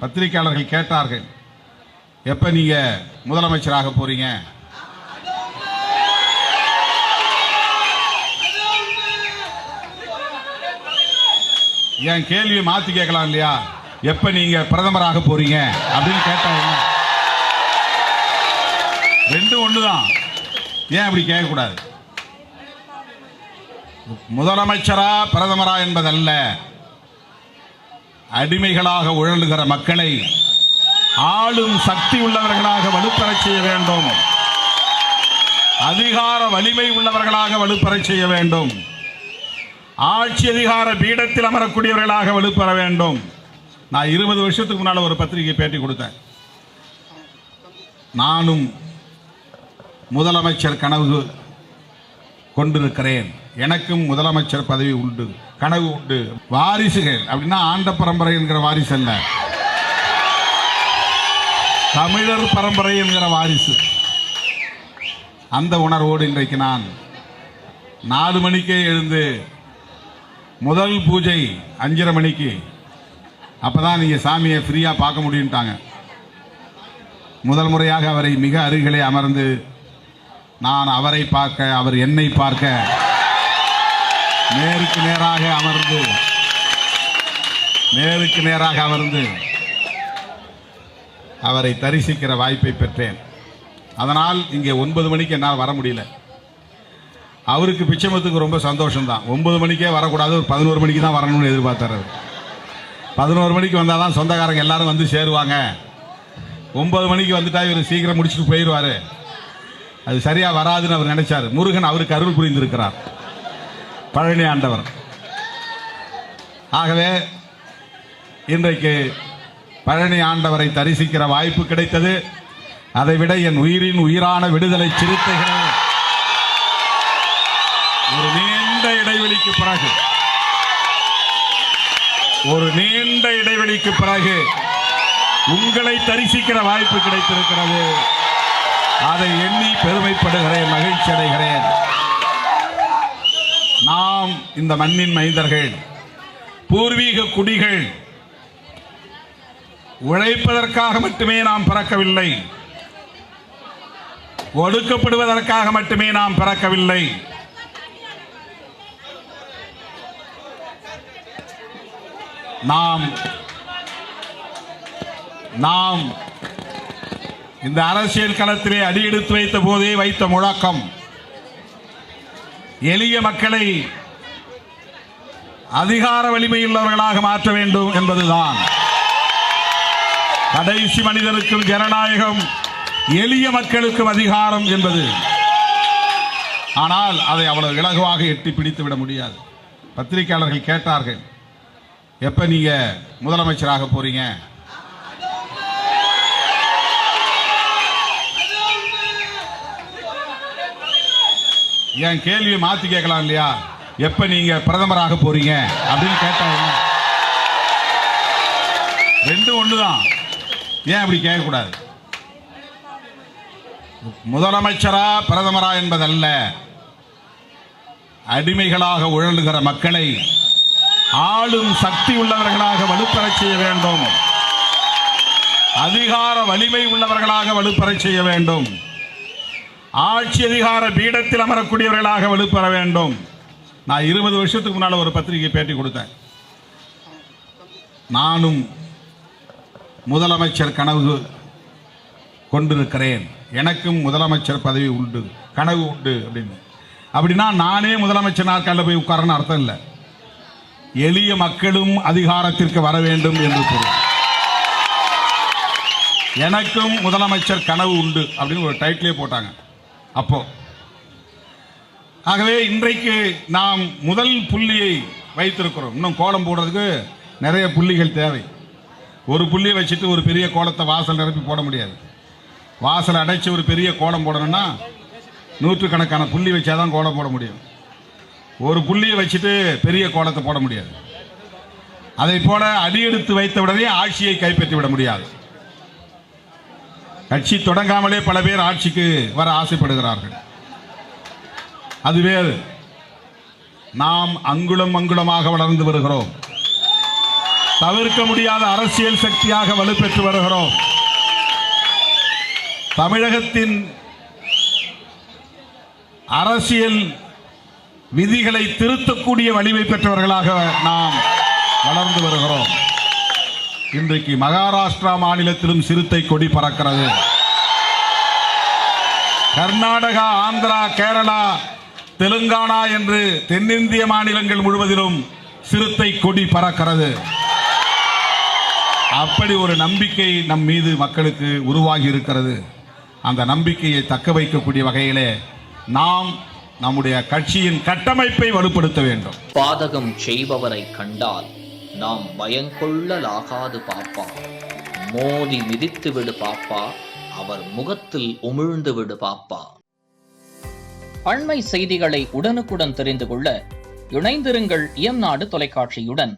பத்திரிகையாளர்கள் கேட்டார்கள், எப்ப நீங்க முதலமைச்சராக போறீங்க? என் கேள்வியை மாத்தி கேட்கலாம் இல்லையா? எப்ப நீங்க பிரதமராக போறீங்க அப்படின்னு கேட்டாங்க. ரெண்டும் ஒண்ணுதான். ஏன் அப்படி கேட்கக்கூடாது? முதலமைச்சரா பிரதமரா என்பதல்ல, அடிமைகளாக உழலுகிற மக்களை ஆளும் சக்தி உள்ளவர்களாக வலுப்பெறச் செய்ய வேண்டும். அதிகார வலிமை உள்ளவர்களாக வலுப்பெறச் செய்ய வேண்டும். ஆட்சி அதிகார பீடத்தில் அமரக்கூடியவர்களாக வலுப்பெற வேண்டும். நான் 20 வருஷத்துக்கு முன்னால் ஒரு பத்திரிகை பேட்டி கொடுத்தேன். நானும் முதலமைச்சர் கனவு கொண்டிருக்கிறேன், எனக்கும் முதலமைச்சர் பதவி உண்டு, கனவு உண்டு. வாரிசுகள் அப்படின்னா ஆண்ட பரம்பரை என்கிற வாரிசு அல்ல, தமிழர் பரம்பரை என்கிற வாரிசு. அந்த உணர்வோடு இன்றைக்கு நான் 4 மணிக்கே எழுந்து முதல் பூஜை 5:30 மணிக்கு, அப்பதான் நீங்க சாமியை ஃப்ரீயா பார்க்க முடியும்ட்டாங்க. முதல் முறையாக அவரை மிக அருகிலே அமர்ந்து நான் அவரை பார்க்க, அவர் என்னை பார்க்க, நேருக்கு நேராக அமர்ந்து அவரை தரிசிக்கிற வாய்ப்பை பெற்றேன். அதனால் இங்கே 9 மணிக்கு என்னால் வர முடியல. அவருக்கு பிச்சமத்துக்கு ரொம்ப சந்தோஷம்தான். 9 மணிக்கே வரக்கூடாது, ஒரு 11 மணிக்கு தான் வரணும்னு எதிர்பார்த்தார். 11 மணிக்கு வந்தால் தான் சொந்தக்காரங்க எல்லாரும் வந்து சேருவாங்க. 9 மணிக்கு வந்துட்டா இவர் சீக்கிரம் முடிச்சுட்டு போயிடுவார், அது சரியா வராதுன்னு அவர் நினைச்சார். முருகன் அவருக்கு அருள் புரிந்திருக்கிறார், பழனி ஆண்டவர். ஆகவே இன்றைக்கு பழனி ஆண்டவரை தரிசிக்கிற வாய்ப்பு கிடைத்தது. அதைவிட என் உயிரின் உயிரான விடுதலை சிறுத்தைகள் ஒரு நீண்ட இடைவெளிக்கு பிறகு உங்களை தரிசிக்கிற வாய்ப்பு கிடைத்திருக்கிறது. அதை எண்ணி பெருமைப்படுகிறேன், மகிழ்ச்சி அடைகிறேன். நாம் இந்த மண்ணின் மைந்தர்கள், பூர்வீக குடிகள். உழைப்பதற்காக மட்டுமே நாம் பிறக்கவில்லை, ஒடுக்கப்படுவதற்காக மட்டுமே நாம் பிறக்கவில்லை. நாம் இந்த அரசியல் களத்திலே அடியெடுத்து வைத்த போதே வைத்த முழக்கம் எளிய மக்களை அதிகார வலிமையுள்ளவர்களாக மாற்ற வேண்டும் என்பதுதான். கடைசி மனிதனுக்கும் ஜனநாயகம், எளிய மக்களுக்கும் அதிகாரம் என்பது. ஆனால் அதை அவ்வளவு இலகுவாக எட்டி பிடித்து விட முடியாது. பத்திரிகையாளர்கள் கேட்டார்கள், எப்ப நீங்க முதலமைச்சராக போறீங்க? என் கேள்வியை மாத்தி கேட்கலாம் இல்லையா? எப்ப நீங்க பிரதமராக போறீங்க அப்படின்னு கேட்டாங்க. ரெண்டும் ஒண்ணுதான். ஏன் அப்படி கேட்கக்கூடாது? முதலமைச்சரா பிரதமரா என்பதல்ல, அடிமைகளாக உழலுகிற மக்களை ஆளும் சக்தி உள்ளவர்களாக வலுப்பெறச் செய்ய வேண்டும். அதிகார வலிமை உள்ளவர்களாக வலுப்பெறச் செய்ய வேண்டும். ஆட்சி அதிகார பீடத்தில் அமரக்கூடியவர்களாக வலுப்பெற வேண்டும். நான் 20 வருஷத்துக்கு முன்னால் ஒரு பத்திரிகை பேட்டி கொடுத்தேன். நானும் முதலமைச்சர் கனவு கொண்டிருக்கிறேன், எனக்கும் முதலமைச்சர் பதவி உண்டு, கனவு உண்டு அப்படின்னு. அப்படின்னா நானே முதலமைச்சர் நாற்காலில் போய் உட்காரன்னு அர்த்தம் இல்லை. எளிய மக்களும் அதிகாரத்திற்கு வர வேண்டும் என்று பொருள். எனக்கும் முதலமைச்சர் கனவு உண்டு அப்படின்னு ஒரு டைட்டிலே போட்டாங்க அப்போ. ஆகவே இன்றைக்கு நாம் முதல் புள்ளியை வைத்திருக்கிறோம். இன்னும் கோலம் போடுறதுக்கு நிறைய புள்ளிகள் தேவை. ஒரு புள்ளியை வச்சுட்டு ஒரு பெரிய கோலத்தை வாசல் நிரப்பி போட முடியாது. வாசல் அடைச்சு ஒரு பெரிய கோலம் போடணும்னா நூற்றுக்கணக்கான புள்ளி வச்சாதான் கோலம் போட முடியும். ஒரு புள்ளியை வச்சுட்டு பெரிய கோலத்தை போட முடியாது. அதை போல அடியெடுத்து வைத்தவுடனே ஆட்சியை கைப்பற்றி விட முடியாது. கட்சி தொடங்காமலே பல பேர் ஆட்சிக்கு வர ஆசைப்படுகிறார்கள். அது வேறு. நாம் அங்குலம் அங்குலமாக வளர்ந்து வருகிறோம். தவிர்க்க முடியாத அரசியல் சக்தியாக வலுப்பெற்று வருகிறோம். தமிழகத்தின் அரசியல் விதிகளை திருத்தக்கூடிய வலிமை பெற்றவர்களாக நாம் வளர்ந்து வருகிறோம். இன்றைக்கு மகாராஷ்டிரா மாநிலத்திலும் சிறுத்தை கொடி பறக்கிறது. கர்நாடகா, ஆந்திரா, கேரளா, தெலுங்கானா என்று தென்னிந்திய மாநிலங்கள் முழுவதிலும் சிறுத்தை கொடி பறக்கிறது. அப்படி ஒரு நம்பிக்கை நம் மீது மக்களுக்கு உருவாகி இருக்கிறது. அந்த நம்பிக்கையை தக்க வைக்கக்கூடிய வகையிலே நாம் நம்முடைய கட்சியின் கட்டமைப்பை வலுப்படுத்த வேண்டும். பாதகம் செய்பவரை கண்டால் நாம் பயங்கொள்ளலாகாது பாப்பா, மோதி மிதித்து விடு பாப்பா, அவர் முகத்தில் உமிழ்ந்து விடு பாப்பா. அண்மை செய்திகளை உடனுக்குடன் தெரிந்து கொள்ள இணைந்திருங்கள் இயம்நாடு தொலைக்காட்சியுடன்.